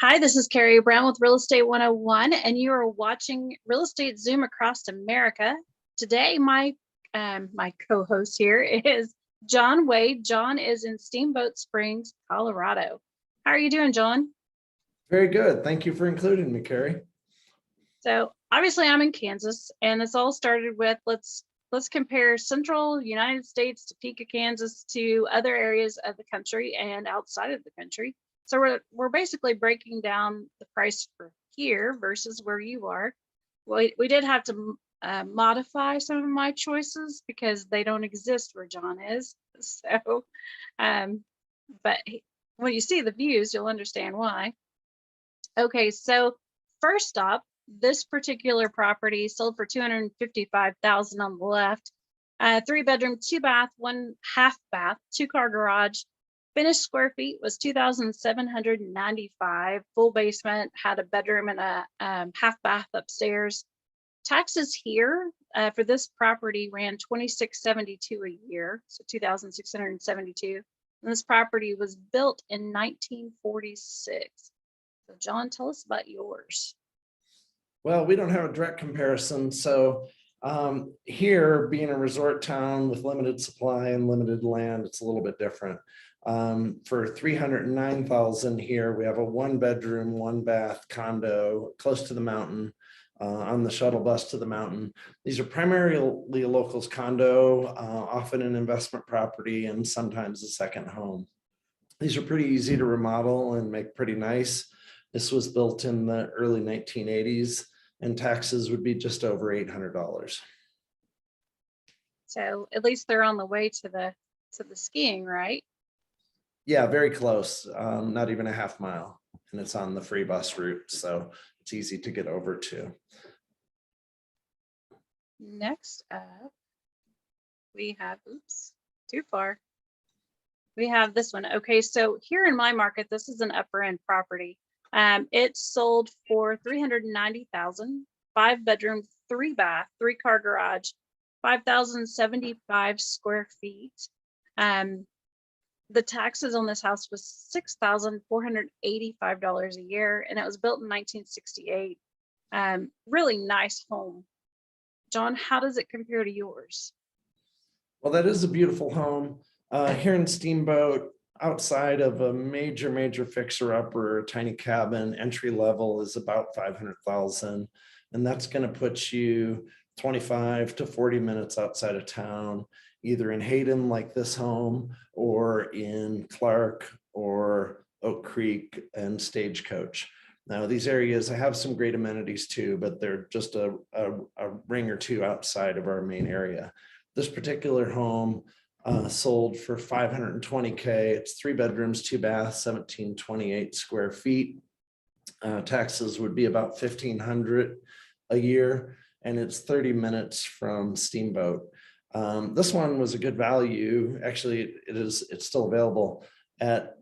Hi, this is KareyBrown with Real Estate 101, and you are watching Real Estate Zoom across America. Today, my co-host here is Jon Wade. Jon is in Steamboat Springs, Colorado. How are you doing, Jon? Very good. Thank you for including me, Karey. So obviously I'm in Kansas, and this all started with let's compare central United States, Topeka, Kansas to other areas of the country and outside of the country. So we're basically breaking down the price for here versus where you are. We did have to modify some of my choices because they don't exist where Jon is. So, but when you see the views, you'll understand why. Okay, so first up, this particular property sold for $255,000 on the left. 3-bedroom, 2-bath, 1.5 bath, 2-car garage. Finished square feet was 2,795. Full basement, had a bedroom and a half bath upstairs. Taxes here for this property ran $2,672 a year, so $2,672. And this property was built in 1946. So Jon, tell us about yours. Well, we don't have a direct comparison. So here, being a resort town with limited supply and limited land, it's a little bit different. For $309,000 here, we have a 1-bedroom, 1-bath condo close to the mountain, on the shuttle bus to the mountain. These are primarily a locals condo, often an investment property, and sometimes a second home. These are pretty easy to remodel and make pretty nice. This was built in the early 1980s, and taxes would be just over $800. So at least they're on the way to the skiing, right? Yeah, very close. Not even a half mile, and it's on the free bus route, so it's easy to get over to. Next up, we have, oops, too far. We have this one. Okay, so here in my market, this is an upper end property. It sold for $390,000, 5-bedroom, 3-bath, 3-car garage, 5,075 square feet. The taxes on this house was $6,485 a year, and it was built in 1968. Really nice home. Jon, how does it compare to yours? Well, that is a beautiful home. Here in Steamboat, outside of a major fixer-upper, tiny cabin, entry level is about $500,000, and that's going to put you 25 to 40 minutes outside of town, either in Hayden like this home, or in Clark or Oak Creek and Stagecoach. Now, these areas have some great amenities too, but they're just a ring or two outside of our main area. This particular home sold for $520K. It's 3 bedrooms, 2 baths, 1,728 square feet. Taxes would be about $1,500 a year, and it's 30 minutes from Steamboat. This one was a good value. Actually, it's still available at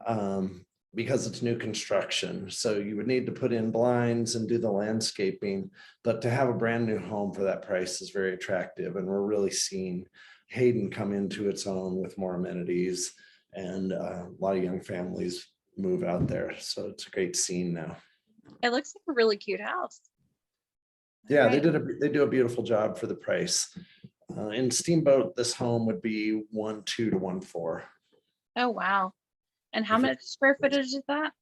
because it's new construction. So you would need to put in blinds and do the landscaping, but to have a brand new home for that price is very attractive. And we're really seeing Hayden come into its own with more amenities, and a lot of young families move out there. So it's a great scene now. It looks like a really cute house. Yeah, right. They do a beautiful job for the price. In Steamboat, this home would be 1.2 to 1.4. Oh, wow. And how much square footage is that?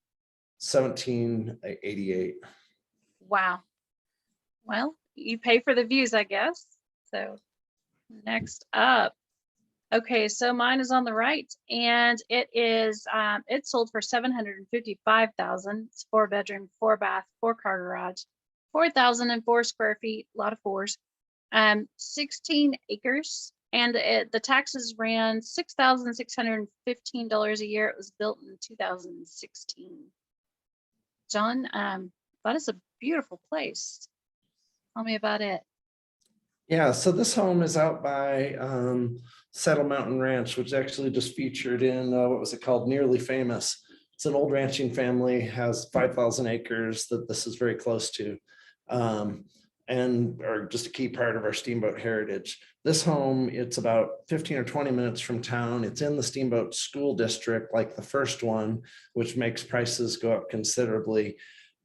1,788. Wow. Well, you pay for the views, I guess. So next up. Okay, so mine is on the right, and it sold for $755,000. It's 4-bedroom, 4-bath, 4-car garage, 4,004 square feet, a lot of fours, 16 acres. And the taxes ran $6,615 a year. It was built in 2016. Jon, that is a beautiful place. Tell me about it. Yeah, so this home is out by Saddle Mountain Ranch, which actually just featured in, what was it called? Nearly Famous. It's an old ranching family, has 5,000 acres that this is very close to. and are just a key part of our steamboat heritage. This home, it's about 15 or 20 minutes from town. It's in the Steamboat School District, like the first one, which makes prices go up considerably.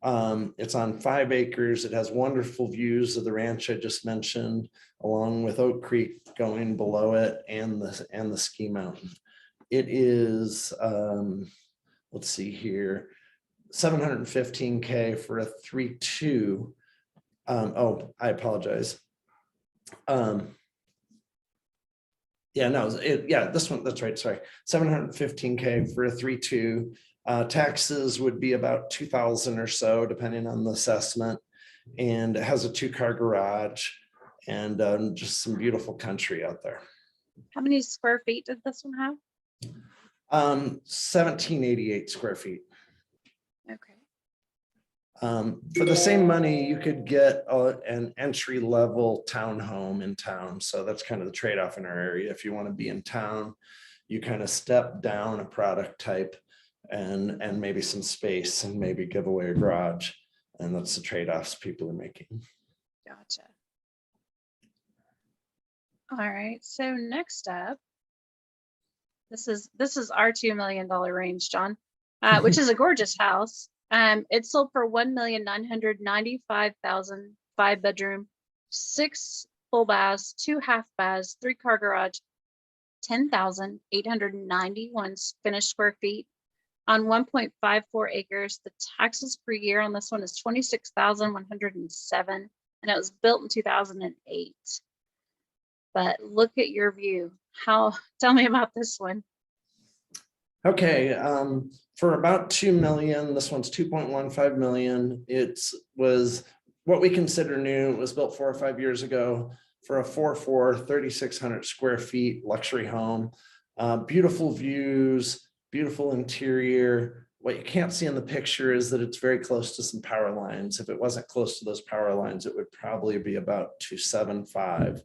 It's on 5 acres. It has wonderful views of the ranch I just mentioned, along with Oak Creek going below it and the ski mountain. It is, let's see here, 715K for a 3.2. Oh, I apologize. This one, that's right, sorry. 715K for a 3.2. Taxes would be about 2,000 or so, depending on the assessment. And it has a 2-car garage and just some beautiful country out there. How many square feet did this one have? 1788 square feet. Okay. For the same money, you could get an entry-level townhome in town. So that's kind of the trade-off in our area. If you want to be in town, you kind of step down a product type and maybe some space and maybe give away a garage. And that's the trade-offs people are making. Gotcha. All right. So next up, this is our $2 million range, John, which is a gorgeous house. It sold for $1,995,000, 5-bedroom, 6 full baths, 2 half baths, 3-car garage, 10,891 finished square feet on 1.54 acres. The taxes per year on this one is $26,107, and it was built in 2008. But look at your view. Tell me about this one. Okay, for about 2 million, this one's 2.15 million. It was what we consider new. It was built 4 or 5 years ago for a 4.4, 3,600 square feet luxury home. Beautiful views, beautiful interior. What you can't see in the picture is that it's very close to some power lines. If it wasn't close to those power lines, it would probably be about 275.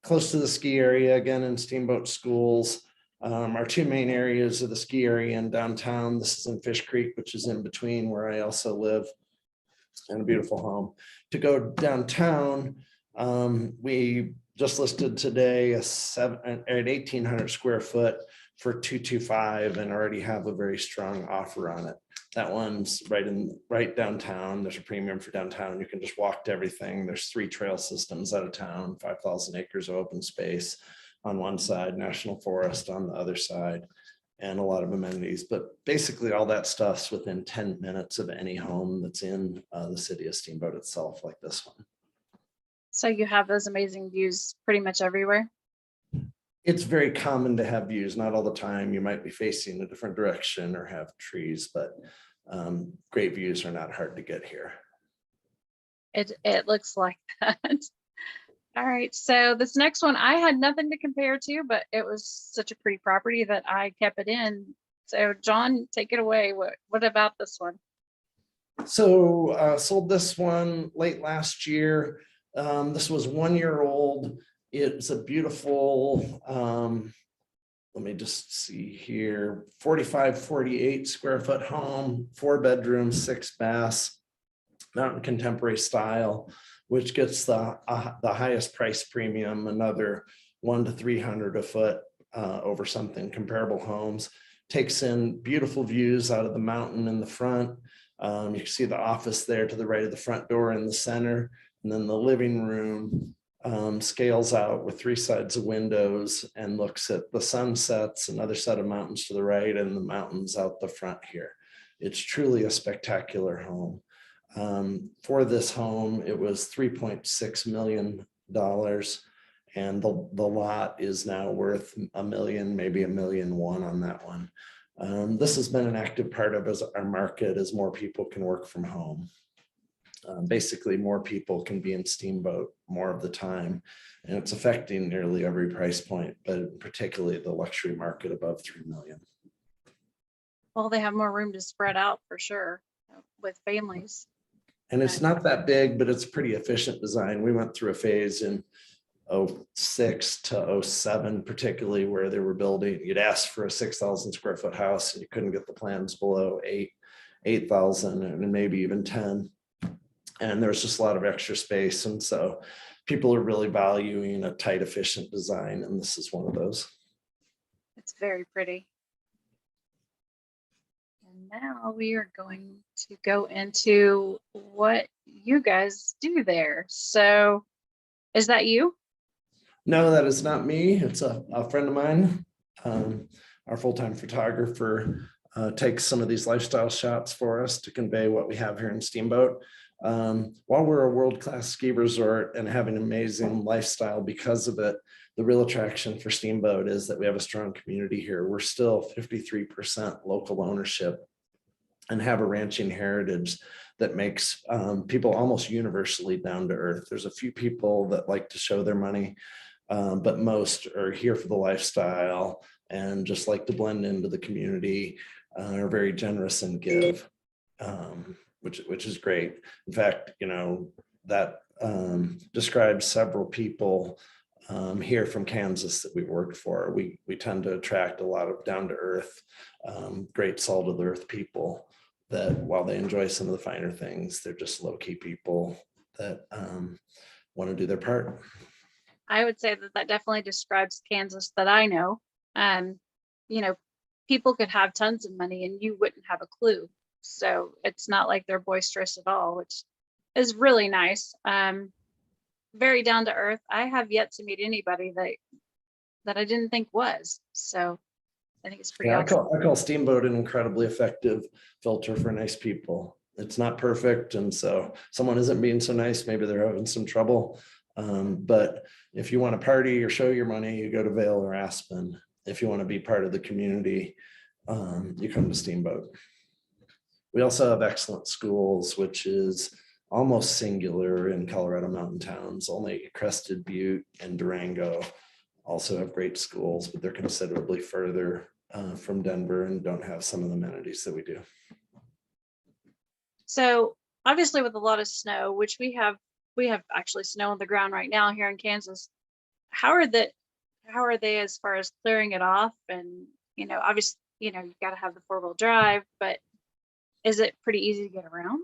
Close to the ski area, again in Steamboat Schools. Our 2 main areas are the ski area and downtown. This is in Fish Creek, which is in between where I also live, and a beautiful home. To go downtown, we just listed today at 1,800 square foot for 225 and already have a very strong offer on it. That one's right downtown. There's a premium for downtown. You can just walk to everything. There's 3 trail systems out of town, 5,000 acres of open space on one side, national forest on the other side, and a lot of amenities. But basically all that stuff's within 10 minutes of any home that's in the city of Steamboat itself, like this one. So you have those amazing views pretty much everywhere? It's very common to have views, not all the time. You might be facing a different direction or have trees, but great views are not hard to get here. It looks like that. All right, so this next one, I had nothing to compare to, but it was such a pretty property that I kept it in. So John, take it away. What about this one? So sold this one late last year. This was 1 year old. It's a beautiful, let me just see here, 45, 48 square foot home, 4 bedrooms, 6 baths, mountain contemporary style, which gets the highest price premium, another 100 to 300 a foot over something comparable homes. Takes in beautiful views out of the mountain in the front. You can see the office there to the right of the front door in the center, and then the living room scales out with 3 sides of windows and looks at the sunsets, another set of mountains to the right, and the mountains out the front here. It's truly a spectacular home. For this home, it was $3.6 million, and the lot is now worth $1 million, maybe $1.1 million on that one. This has been an active part of our market as more people can work from home. Basically, more people can be in Steamboat more of the time, and it's affecting nearly every price point, but particularly the luxury market above $3 million. Well, they have more room to spread out for sure with families. And it's not that big, but it's pretty efficient design. We went through a phase in 06 to 07, particularly where they were building. You'd ask for a 6,000 square foot house and you couldn't get the plans below 8,000 and maybe even 10. and there's just a lot of extra space. And so people are really valuing a tight, efficient design, and this is one of those. It's very pretty. And now we are going to go into what you guys do there. So is that you? No, that is not me. It's a friend of mine. Our full-time photographer takes some of these lifestyle shots for us to convey what we have here in Steamboat. While we're a world-class ski resort and having an amazing lifestyle because of it, the real attraction for Steamboat is that we have a strong community here. We're still 53% local ownership and have a ranching heritage that makes people almost universally down to earth. There's a few people that like to show their money, but most are here for the lifestyle and just like to blend into the community, are very generous and give, which is great. In fact, you know, that describes several people here from Kansas that we've worked for. We tend to attract a lot of down to earth, great salt of the earth people that while they enjoy some of the finer things, they're just low key people that want to do their part. I would say that that definitely describes Kansas that I know. You know, people could have tons of money and you wouldn't have a clue. So it's not like they're boisterous at all, which is really nice. Very down to earth. I have yet to meet anybody that I didn't think was. So I think it's pretty awesome. I call Steamboat an incredibly effective filter for nice people. It's not perfect, and so someone isn't being so nice, maybe they're having some trouble. But if you want to party or show your money, you go to Vail or Aspen. If you want to be part of the community, you come to Steamboat. We also have excellent schools, which is almost singular in Colorado mountain towns. Only Crested Butte and Durango also have great schools, but they're considerably further from Denver and don't have some of the amenities that we do. So obviously with a lot of snow, which we have actually snow on the ground right now here in Kansas. How are they as far as clearing it off? And, you know, obviously, you know, you've got to have the 4-wheel drive, but is it pretty easy to get around?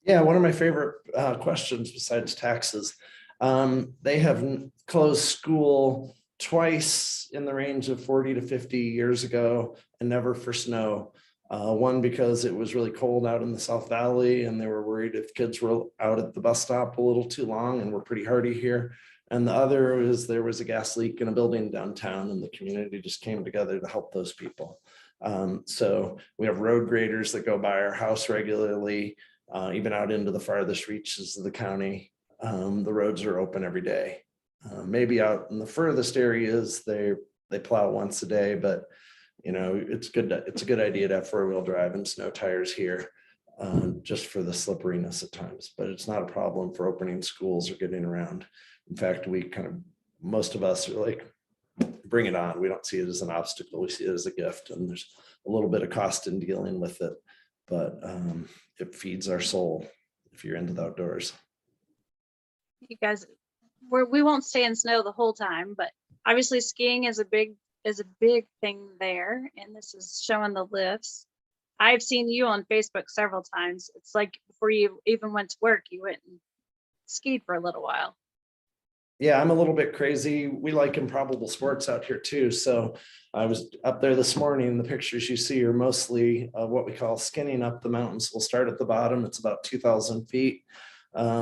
Yeah, one of my favorite questions besides taxes. They have closed school twice in the range of 40 to 50 years ago and never for snow. One, because it was really cold out in the South Valley and they were worried if kids were out at the bus stop a little too long, and we're pretty hardy here. And the other is there was a gas leak in a building downtown and the community just came together to help those people. So we have road graders that go by our house regularly, even out into the farthest reaches of the county. The roads are open every day. Maybe out in the furthest areas, they plow once a day, but you know, it's a good idea to have 4-wheel drive and snow tires here, just for the slipperiness at times, but it's not a problem for opening schools or getting around. In fact, most of us are like, bring it on. We don't see it as an obstacle. We see it as a gift, and there's a little bit of cost in dealing with it, but it feeds our soul if you're into the outdoors. You guys, we won't stay in snow the whole time, but obviously skiing is a big thing there, and this is showing the lifts. I've seen you on Facebook several times. It's like before you even went to work, you went and skied for a little while. Yeah, I'm a little bit crazy. We like improbable sports out here too. So I was up there this morning. The pictures you see are mostly what we call skinning up the mountains. We'll start at the bottom. It's about 2,000 feet.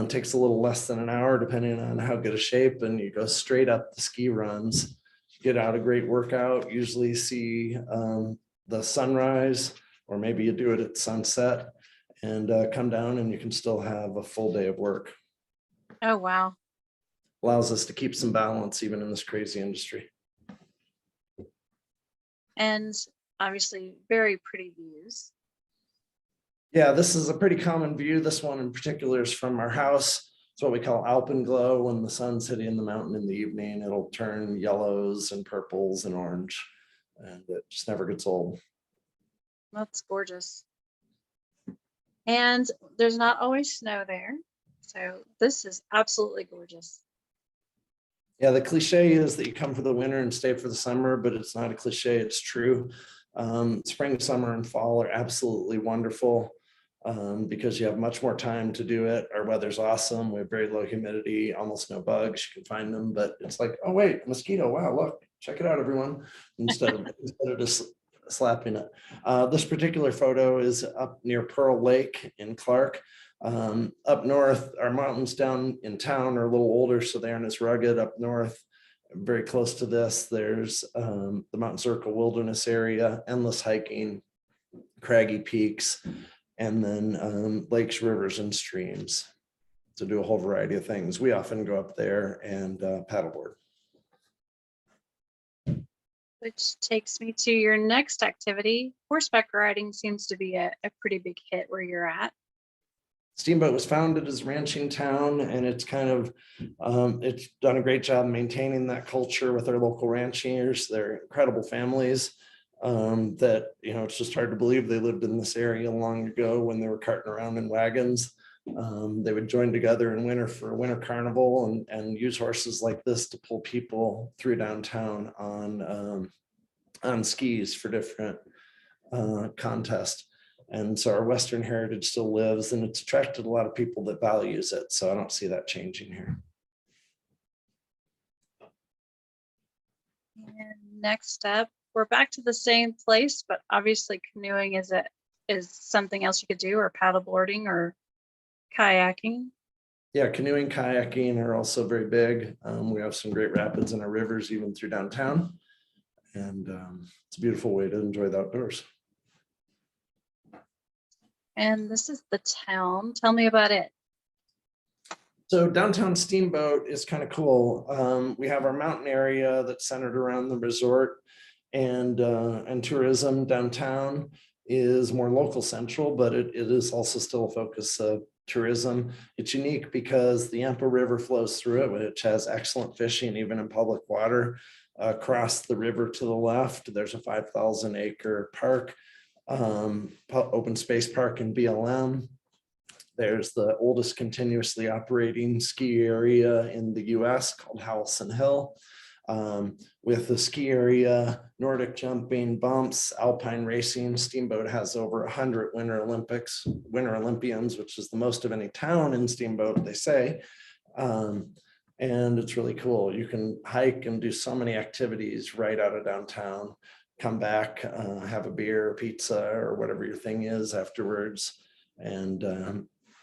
Takes a little less than an hour depending on how good a shape, and you go straight up the ski runs. Get out a great workout, usually see the sunrise, or maybe you do it at sunset, and come down and you can still have a full day of work. Oh, wow. Allows us to keep some balance even in this crazy industry. And obviously very pretty views. Yeah, this is a pretty common view. This one in particular is from our house. It's what we call alpenglow. When the sun's hitting the mountain in the evening, it'll turn yellows and purples and orange, and it just never gets old. That's gorgeous. And there's not always snow there, so this is absolutely gorgeous. Yeah, the cliche is that you come for the winter and stay for the summer, but it's not a cliche, it's true. Spring, summer, and fall are absolutely wonderful. because you have much more time to do it. Our weather's awesome. We have very low humidity, almost no bugs. You can find them, but it's like, oh wait, mosquito. Wow, look, check it out, everyone. Instead of just slapping it. This particular photo is up near Pearl Lake in Clark. Up north, our mountains down in town are a little older, so they aren't as rugged. Up north, very close to this, there's the Mountain Circle Wilderness area, endless hiking, craggy peaks, and then lakes, rivers, and streams to do a whole variety of things. We often go up there and paddleboard. Which takes me to your next activity. Horseback riding seems to be a pretty big hit where you're at. Steamboat was founded as a ranching town, and it's kind of, it's done a great job maintaining that culture with our local ranchers. They're incredible families that, you know, it's just hard to believe they lived in this area long ago when they were carting around in wagons. They would join together in winter for a winter carnival and use horses like this to pull people through downtown on skis for different contests. And so our Western heritage still lives, and it's attracted a lot of people that values it. So I don't see that changing here. And next up, we're back to the same place, but obviously canoeing is something else you could do, or paddleboarding or kayaking. Yeah, canoeing, kayaking are also very big. We have some great rapids in our rivers, even through downtown. And it's a beautiful way to enjoy the outdoors. And this is the town. Tell me about it. So downtown Steamboat is kind of cool. We have our mountain area that's centered around the resort, and tourism. Downtown is more local central, but it is also still a focus of tourism. It's unique because the Yampa River flows through it, which has excellent fishing, even in public water. Across the river to the left, there's a 5,000 acre park, open space park in BLM. There's the oldest continuously operating ski area in the US called Howelson Hill. With the ski area, Nordic jumping, bumps, alpine racing. Steamboat has over 100 Winter Olympians, which is the most of any town in Steamboat, they say. And it's really cool. You can hike and do so many activities right out of downtown. Come back, have a beer, a pizza, or whatever your thing is afterwards, and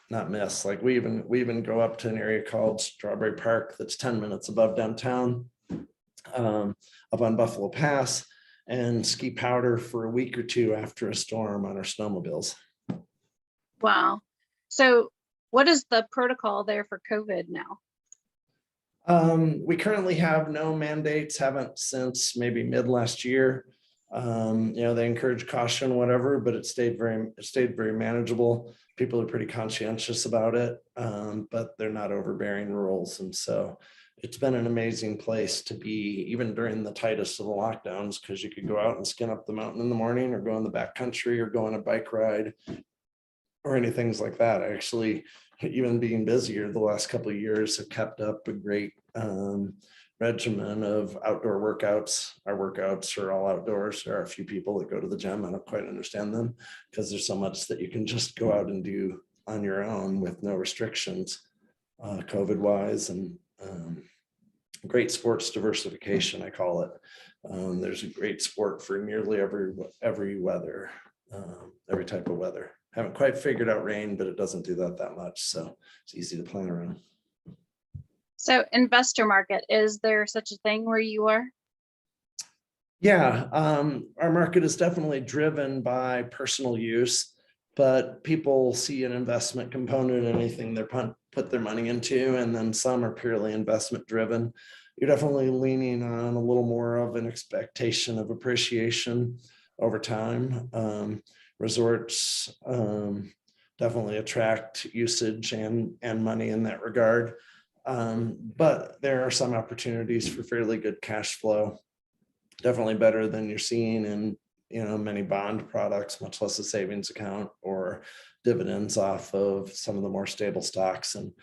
not miss. Like we even go up to an area called Strawberry Park that's 10 minutes above downtown, up on Buffalo Pass, and ski powder for a week or two after a storm on our snowmobiles. Wow. So what is the protocol there for COVID now? We currently have no mandates, haven't since maybe mid last year. They encourage caution, whatever, but it stayed very manageable. People are pretty conscientious about it, but they're not overbearing rules. And so it's been an amazing place to be, even during the tightest of the lockdowns, because you could go out and skin up the mountain in the morning, or go in the backcountry, or go on a bike ride, or anything like that. Actually, even being busier the last couple of years, have kept up a great regimen of outdoor workouts. Our workouts are all outdoors. There are a few people that go to the gym. I don't quite understand them, because there's so much that you can just go out and do on your own with no restrictions, COVID wise, and great sports diversification, I call it. There's a great sport for nearly every weather, every type of weather. Haven't quite figured out rain, but it doesn't do that much. So it's easy to plan around. So investor market, is there such a thing where you are? Yeah, our market is definitely driven by personal use, but people see an investment component in anything they put their money into, and then some are purely investment driven. You're definitely leaning on a little more of an expectation of appreciation over time. Resorts definitely attract usage and money in that regard. But there are some opportunities for fairly good cash flow, definitely better than you're seeing in many bond products, much less a savings account or dividends off of some of the more stable stocks. And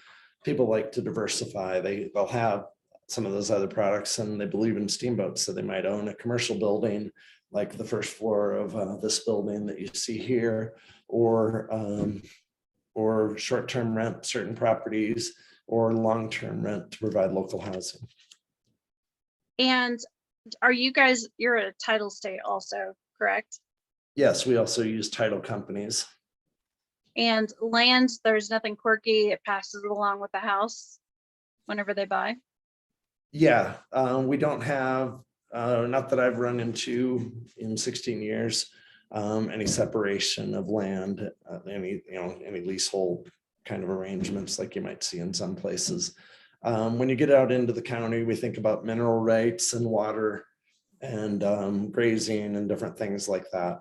people like to diversify. They'll have some of those other products, and they believe in steamboats. So they might own a commercial building like the first floor of this building that you see here, or short-term rent certain properties, or long-term rent to provide local housing. And are you guys, you're a title state also, correct? Yes, we also use title companies. And land, there's nothing quirky. It passes along with the house whenever they buy. Yeah, we don't have, not that I've run into in 16 years, any separation of land, any leasehold kind of arrangements like you might see in some places. When you get out into the county, we think about mineral rights and water and grazing and different things like that.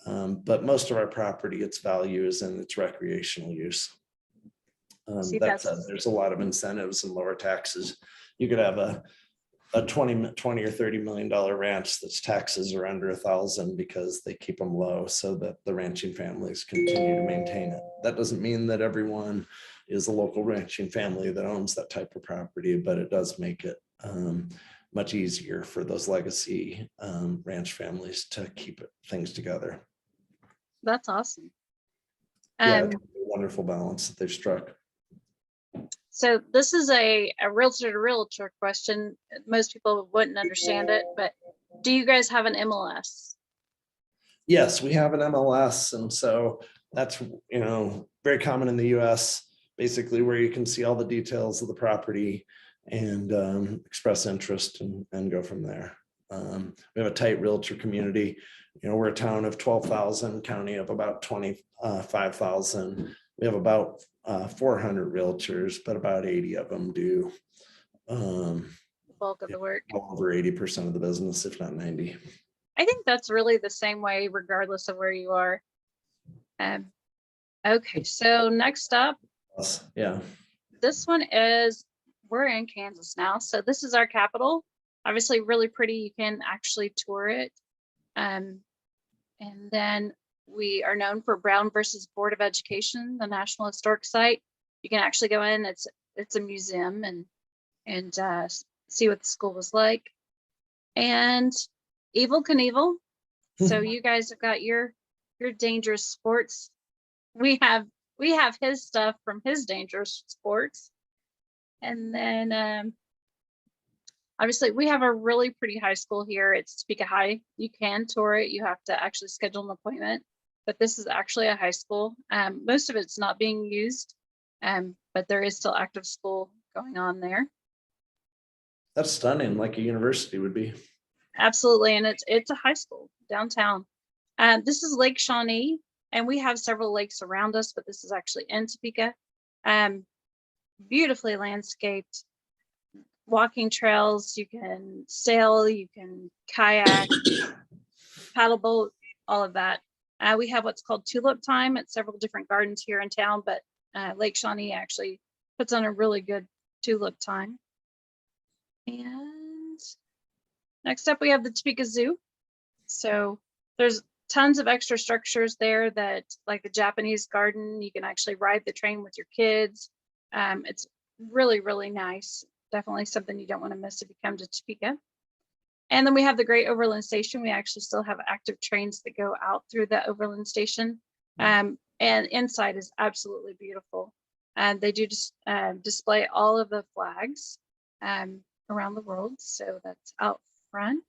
But most of our property, its value is in its recreational use. See, That said, there's a lot of incentives and lower taxes. You could have a 20 or $30 million ranch that's taxes are under 1,000 because they keep them low so that the ranching families continue to maintain it. That doesn't mean that everyone is a local ranching family that owns that type of property, but it does make it much easier for those legacy ranch families to keep things together. That's awesome. Yeah, it's a wonderful balance that they've struck. So this is a realtor to realtor question. Most people wouldn't understand it, but do you guys have an MLS? Yes, we have an MLS. And so that's, very common in the US, basically where you can see all the details of the property and express interest and go from there. We have a tight realtor community. We're a town of 12,000, county of about 25,000. We have about 400 realtors, but about 80 of them do The bulk of the work. over 80% of the business, if not 90. I think that's really the same way, regardless of where you are. Okay, so next up, Yeah. this one is, we're in Kansas now. So this is our capital. Obviously really pretty. You can actually tour it. And then we are known for Brown versus Board of Education, the National Historic Site. You can actually go in. It's a museum and see what the school was like. And Evel Knievel. So you guys have got your dangerous sports. We have his stuff from his dangerous sports. And then obviously we have a really pretty high school here. It's Topeka High. You can tour it. You have to actually schedule an appointment, but this is actually a high school. Most of it's not being used, but there is still active school going on there. That's stunning, like a university would be. Absolutely, and it's a high school downtown. This is Lake Shawnee, and we have several lakes around us, but this is actually in Topeka. Beautifully landscaped, walking trails. You can sail, you can kayak, paddle boat, all of that. We have what's called tulip time at several different gardens here in town, but Lake Shawnee actually puts on a really good tulip time. And next up, we have the Topeka Zoo. So there's tons of extra structures there that, like the Japanese garden, you can actually ride the train with your kids. It's really, really nice. Definitely something you don't want to miss if you come to Topeka. And then we have the Great Overland Station. We actually still have active trains that go out through the Overland Station. And inside is absolutely beautiful. And they do just display all of the flags around the world. So that's out front.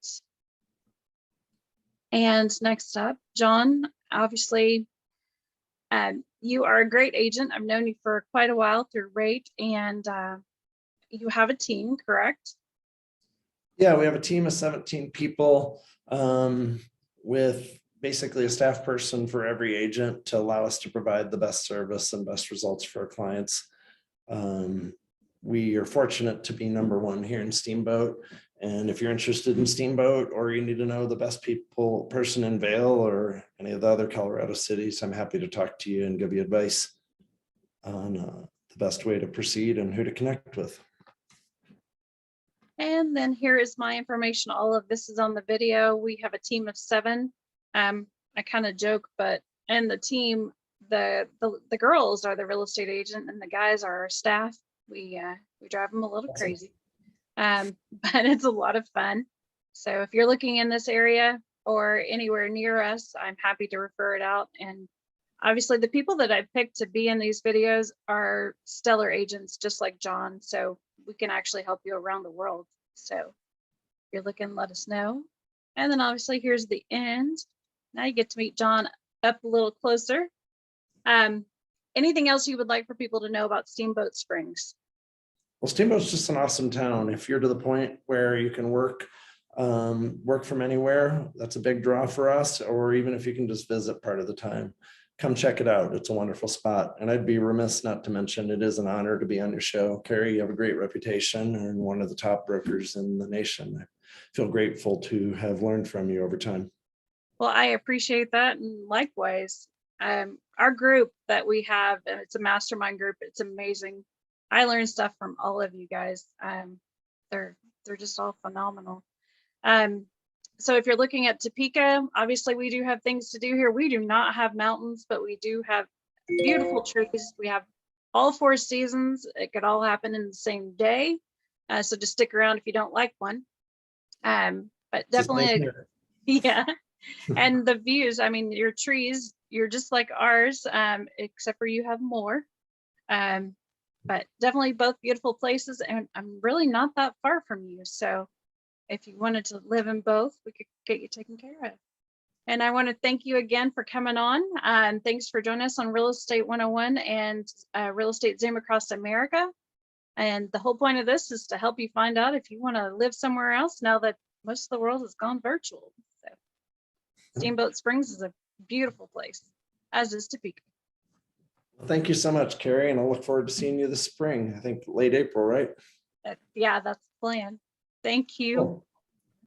And next up, Jon, obviously, you are a great agent. I've known you for quite a while through rate, and you have a team, correct? Yeah, we have a team of 17 people with basically a staff person for every agent to allow us to provide the best service and best results for our clients. We are fortunate to be #1 here in Steamboat. And if you're interested in Steamboat, or you need to know the best person in Vail or any of the other Colorado cities, I'm happy to talk to you and give you advice on the best way to proceed and who to connect with. And then here is my information. All of this is on the video. We have a team of 7. I kind of joke, but in the team, the girls are the real estate agent and the guys are our staff. We drive them a little crazy. but it's a lot of fun. So if you're looking in this area or anywhere near us, I'm happy to refer it out. And obviously the people that I've picked to be in these videos are stellar agents, just like Jon. So we can actually help you around the world. So if you're looking, let us know. And then obviously here's the end. Now you get to meet Jon up a little closer. Anything else you would like for people to know about Steamboat Springs? Well, Steamboat's just an awesome town. If you're to the point where you can work from anywhere, that's a big draw for us. Or even if you can just visit part of the time, come check it out. It's a wonderful spot. And I'd be remiss not to mention it is an honor to be on your show. Karey, you have a great reputation and one of the top brokers in the nation. I feel grateful to have learned from you over time. Well, I appreciate that. And likewise, our group that we have, and it's a mastermind group, it's amazing. I learned stuff from all of you guys. They're just all phenomenal. So if you're looking at Topeka, obviously we do have things to do here. We do not have mountains, but we do have beautiful trees. We have all 4 seasons. It could all happen in the same day. So just stick around if you don't like one. But definitely, yeah. And the views, I mean, your trees, you're just like ours, except for you have more. But definitely both beautiful places, and I'm really not that far from you. So if you wanted to live in both, we could get you taken care of. And I want to thank you again for coming on. And thanks for joining us on Real Estate 101 and Real Estate Zoom across America. And the whole point of this is to help you find out if you want to live somewhere else now that most of the world has gone virtual. So Steamboat Springs is a beautiful place, as is Topeka. Thank you so much, Karey, and I look forward to seeing you this spring. I think late April, right? Yeah, that's the plan. Thank you. Cool.